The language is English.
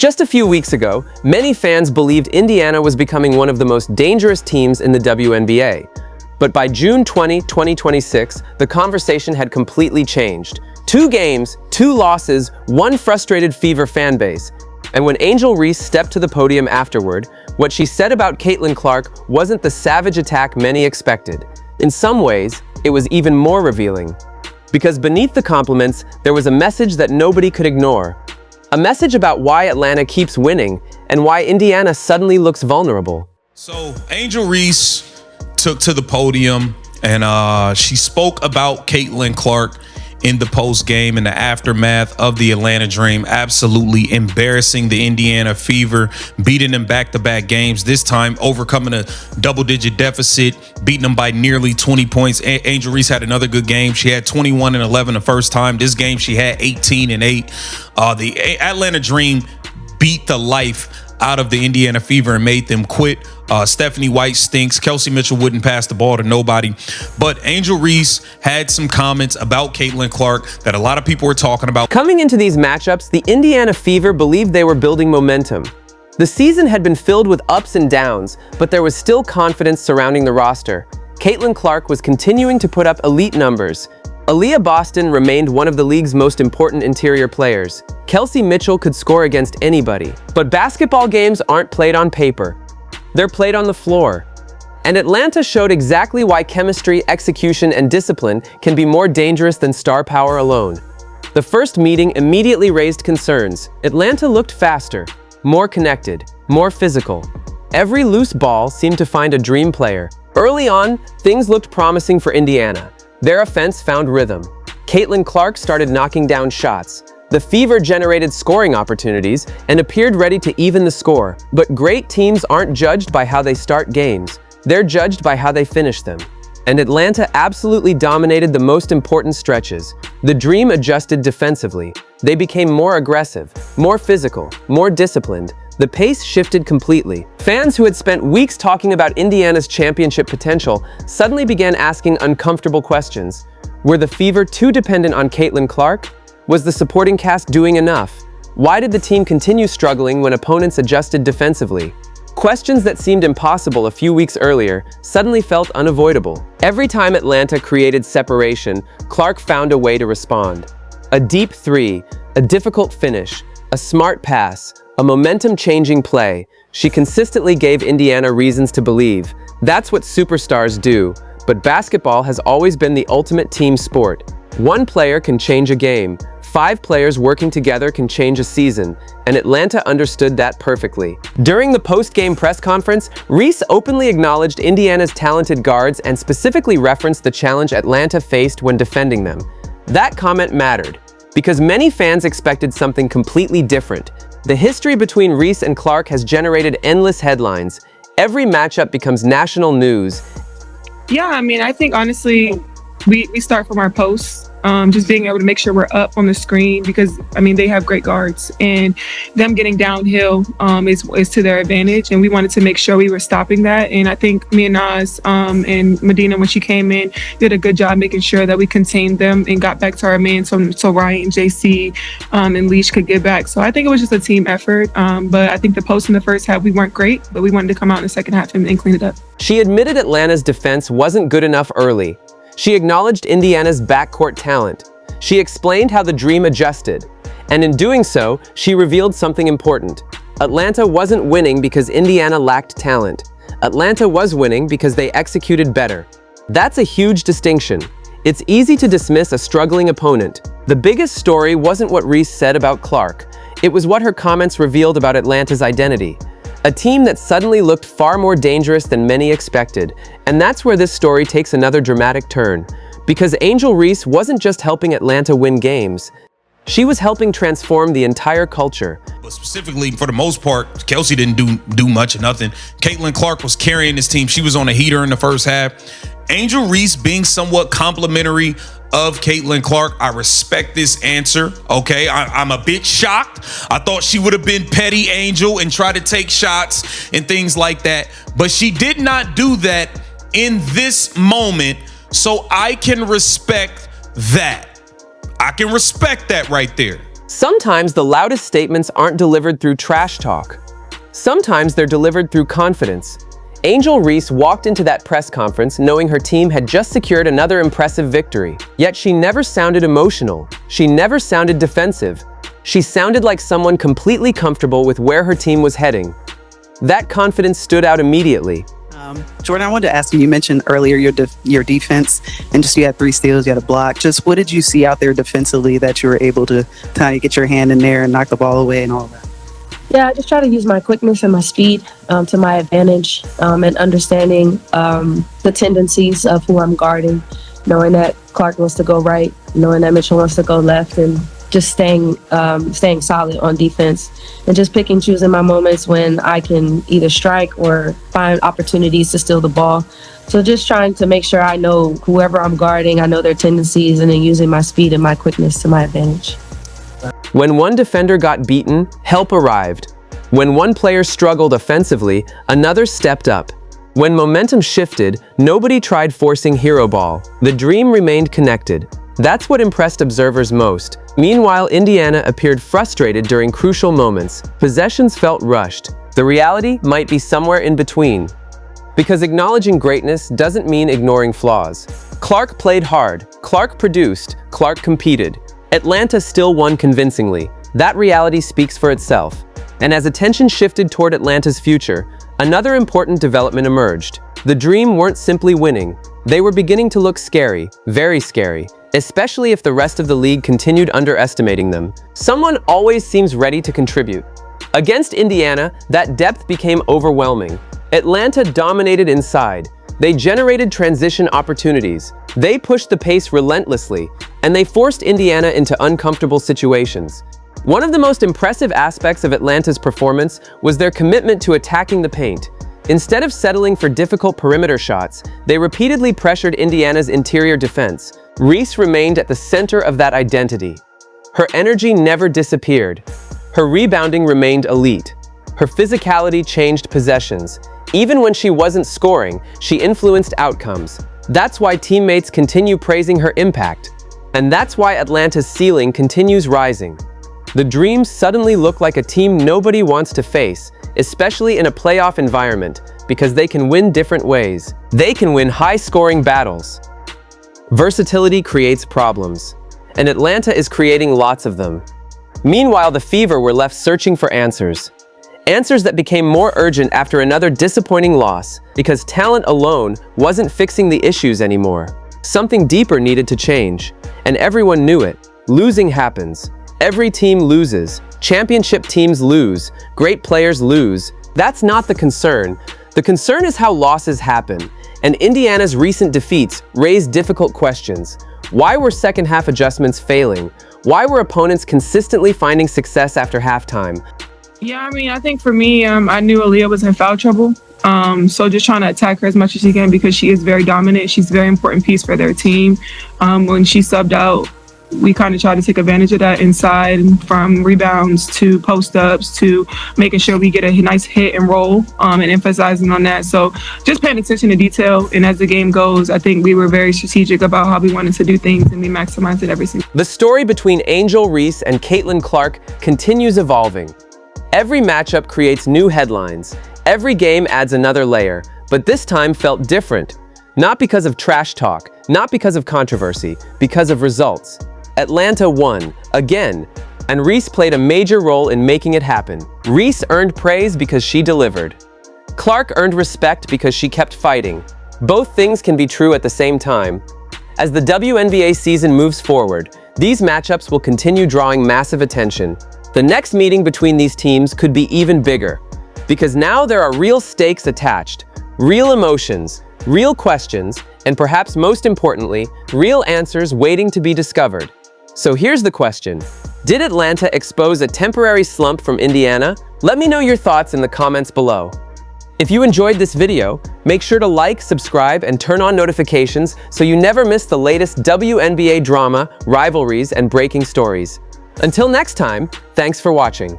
Just a few weeks ago, many fans believed Indiana was becoming one of the most dangerous teams in the WNBA. But by June 20, 2026, the conversation had completely changed. 2 games, 2 losses, 1 frustrated Fever fanbase. And when Angel Reese stepped to the podium afterward, what she said about Caitlin Clark wasn't the savage attack many expected. In some ways, it was even more revealing. Because beneath the compliments, there was a message that nobody could ignore. A message about why Atlanta keeps winning and why Indiana suddenly looks vulnerable. So Angel Reese took to the podium and she spoke about Caitlin Clark in the post game in the aftermath of the Atlanta Dream, absolutely embarrassing the Indiana Fever, beating them back-to-back games, this time overcoming a double-digit deficit, beating them by nearly 20 points. Angel Reese had another good game. She had 21 and 11 the first time. This game she had 18 and 8. The Atlanta Dream beat the life out of the Indiana Fever and made them quit. Stephanie White stinks. Kelsey Mitchell wouldn't pass the ball to nobody. But Angel Reese had some comments about Caitlin Clark that a lot of people were talking about. Coming into these matchups, the Indiana Fever believed they were building momentum. The season had been filled with ups and downs, but there was still confidence surrounding the roster. Caitlin Clark was continuing to put up elite numbers. Aaliyah Boston remained one of the league's most important interior players. Kelsey Mitchell could score against anybody. But basketball games aren't played on paper. They're played on the floor. And Atlanta showed exactly why chemistry, execution, and discipline can be more dangerous than star power alone. The first meeting immediately raised concerns. Atlanta looked faster, more connected, more physical. Every loose ball seemed to find a dream player. Early on, things looked promising for Indiana. Their offense found rhythm. Caitlin Clark started knocking down shots. The Fever generated scoring opportunities and appeared ready to even the score. But great teams aren't judged by how they start games. They're judged by how they finish them. And Atlanta absolutely dominated the most important stretches. The Dream adjusted defensively. They became more aggressive, more physical, more disciplined. The pace shifted completely. Fans who had spent weeks talking about Indiana's championship potential suddenly began asking uncomfortable questions. Were the Fever too dependent on Caitlin Clark? Was the supporting cast doing enough? Why did the team continue struggling when opponents adjusted defensively? Questions that seemed impossible a few weeks earlier suddenly felt unavoidable. Every time Atlanta created separation, Clark found a way to respond. A deep 3, a difficult finish, a smart pass, a momentum-changing play. She consistently gave Indiana reasons to believe. That's what superstars do, but basketball has always been the ultimate team sport. 1 player can change a game. 5 players working together can change a season, and Atlanta understood that perfectly. During the post-game press conference, Reese openly acknowledged Indiana's talented guards and specifically referenced the challenge Atlanta faced when defending them. That comment mattered, because many fans expected something completely different. The history between Reese and Clark has generated endless headlines. Every matchup becomes national news. Yeah, I mean, I think honestly, we start from our posts, just being able to make sure we're up on the screen because, I mean, they have great guards and them getting downhill is to their advantage. And we wanted to make sure we were stopping that. And I think me and Nas and Medina, when she came in, did a good job making sure that we contained them and got back to our man so Ryan, JC, and Leash could get back. So I think it was just a team effort. But I think the posts in the first half, we weren't great, but we wanted to come out in the second half and clean it up. She admitted Atlanta's defense wasn't good enough early. She acknowledged Indiana's backcourt talent. She explained how the Dream adjusted. And in doing so, she revealed something important. Atlanta wasn't winning because Indiana lacked talent. Atlanta was winning because they executed better. That's a huge distinction. It's easy to dismiss a struggling opponent. The biggest story wasn't what Reese said about Clark. It was what her comments revealed about Atlanta's identity. A team that suddenly looked far more dangerous than many expected. And that's where this story takes another dramatic turn. Because Angel Reese wasn't just helping Atlanta win games. She was helping transform the entire culture. But specifically, for the most part, Kelsey didn't do much or nothing. Caitlin Clark was carrying this team. She was on a heater in the first half. Angel Reese being somewhat complimentary of Caitlin Clark. I respect this answer, okay? I'm a bit shocked. I thought she would have been petty Angel and try to take shots and things like that. But she did not do that in this moment, so I can respect that. I can respect that right there. Sometimes the loudest statements aren't delivered through trash talk. Sometimes they're delivered through confidence. Angel Reese walked into that press conference knowing her team had just secured another impressive victory. Yet she never sounded emotional. She never sounded defensive. She sounded like someone completely comfortable with where her team was heading. That confidence stood out immediately. Jordan, I wanted to ask you, you mentioned earlier your defense, and just you had 3 steals, you had a block. Just what did you see out there defensively that you were able to kind of get your hand in there and knock the ball away and all that? Yeah, I just try to use my quickness and my speed to my advantage, and understanding the tendencies of who I'm guarding, knowing that Clark wants to go right, knowing that Mitchell wants to go left, and just staying solid on defense and just picking, choosing my moments when I can either strike or find opportunities to steal the ball. So just trying to make sure I know whoever I'm guarding, I know their tendencies, and then using my speed and my quickness to my advantage. When one defender got beaten, help arrived. When one player struggled offensively, another stepped up. When momentum shifted, nobody tried forcing hero ball. The dream remained connected. That's what impressed observers most. Meanwhile, Indiana appeared frustrated during crucial moments. Possessions felt rushed. The reality might be somewhere in between. Because acknowledging greatness doesn't mean ignoring flaws. Clark played hard. Clark produced. Clark competed. Atlanta still won convincingly. That reality speaks for itself. And as attention shifted toward Atlanta's future, another important development emerged. The Dream weren't simply winning. They were beginning to look scary, very scary, especially if the rest of the league continued underestimating them. Someone always seems ready to contribute. Against Indiana, that depth became overwhelming. Atlanta dominated inside. They generated transition opportunities. They pushed the pace relentlessly, and they forced Indiana into uncomfortable situations. One of the most impressive aspects of Atlanta's performance was their commitment to attacking the paint. Instead of settling for difficult perimeter shots, they repeatedly pressured Indiana's interior defense. Reese remained at the center of that identity. Her energy never disappeared. Her rebounding remained elite. Her physicality changed possessions. Even when she wasn't scoring, she influenced outcomes. That's why teammates continue praising her impact. And that's why Atlanta's ceiling continues rising. The Dream suddenly look like a team nobody wants to face, especially in a playoff environment, because they can win different ways. They can win high-scoring battles. Versatility creates problems, and Atlanta is creating lots of them. Meanwhile, the Fever were left searching for answers. Answers that became more urgent after another disappointing loss, because talent alone wasn't fixing the issues anymore. Something deeper needed to change, and everyone knew it. Losing happens. Every team loses. Championship teams lose. Great players lose. That's not the concern. The concern is how losses happen, and Indiana's recent defeats raised difficult questions. Why were second-half adjustments failing? Why were opponents consistently finding success after halftime? Yeah, I mean, I think for me, I knew Aaliyah was in foul trouble. So just trying to attack her as much as she can because she is very dominant. She's a very important piece for their team. When she subbed out, we kind of try to take advantage of that inside, from rebounds to post-ups to making sure we get a nice hit and roll, and emphasizing on that. So just paying attention to detail. And as the game goes, I think we were very strategic about how we wanted to do things, and we maximized it every single. The story between Angel Reese and Caitlin Clark continues evolving. Every matchup creates new headlines. Every game adds another layer, but this time felt different. Not because of trash talk, not because of controversy, because of results. Atlanta won, again, and Reese played a major role in making it happen. Reese earned praise because she delivered. Clark earned respect because she kept fighting. Both things can be true at the same time. As the WNBA season moves forward, these matchups will continue drawing massive attention. The next meeting between these teams could be even bigger, because now there are real stakes attached, real emotions, real questions, and perhaps most importantly, real answers waiting to be discovered. So here's the question. Did Atlanta expose a temporary slump from Indiana? Let me know your thoughts in the comments below. If you enjoyed this video, make sure to like, subscribe, and turn on notifications so you never miss the latest WNBA drama, rivalries, and breaking stories. Until next time, thanks for watching.